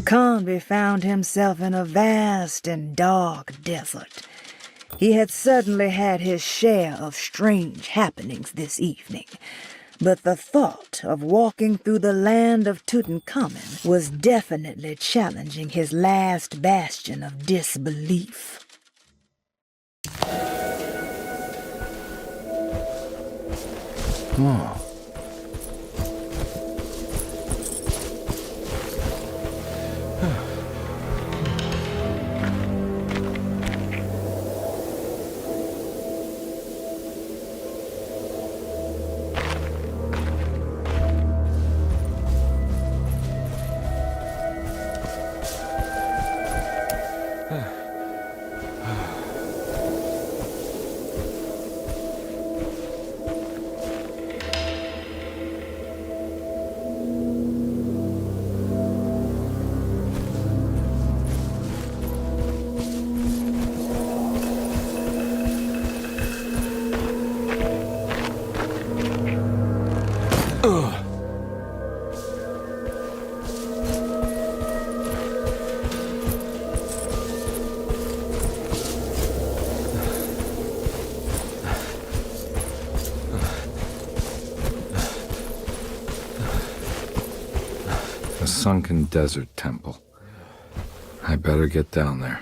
Conby found himself in a vast and dark desert. He had certainly had his share of strange happenings this evening, but the thought of walking through the land of Tutankhamun was definitely challenging his last bastion of disbelief. Oh. sunken desert temple. I better get down there.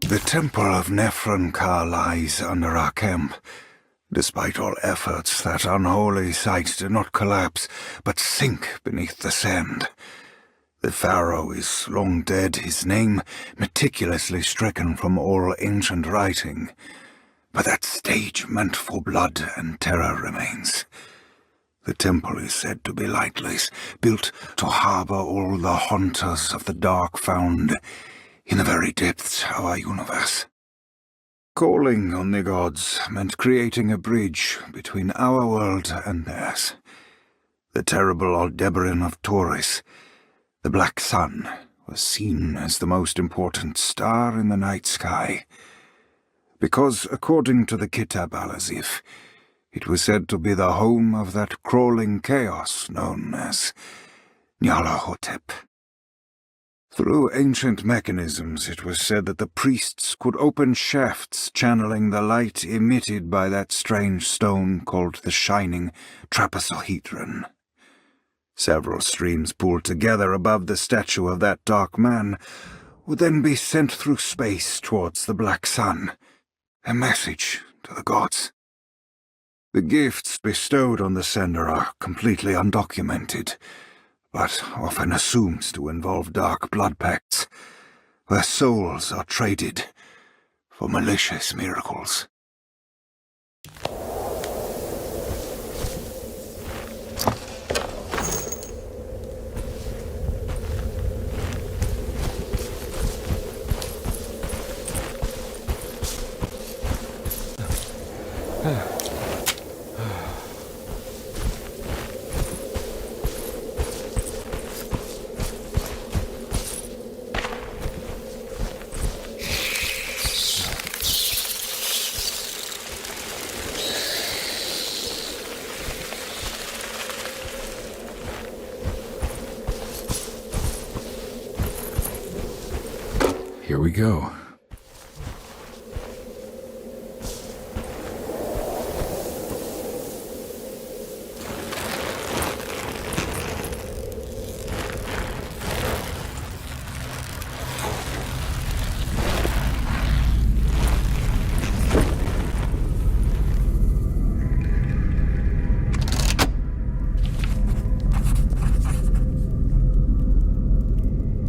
The temple of Nephron-Ka lies under our camp. Despite all efforts, that unholy site did not collapse, but sink beneath the sand. The pharaoh is long dead, his name meticulously stricken from all ancient writing. But that stage meant for blood and terror remains. The temple is said to be lightless, built to harbor all the haunters of the dark found in the very depths of our universe. Calling on the gods meant creating a bridge between our world and theirs. The terrible Aldebaran of Taurus, the Black Sun, was seen as the most important star in the night sky, because, according to the Kitab al-Azif, it was said to be the home of that crawling chaos known as Nyarlathotep. Through ancient mechanisms, it was said that the priests could open shafts channeling the light emitted by that strange stone called the Shining Trapezohedron. Several streams pooled together above the statue of that dark man would then be sent through space towards the Black Sun, a message to the gods. The gifts bestowed on the sender are completely undocumented, but often assumed to involve dark blood pacts, where souls are traded for malicious miracles. Here we go.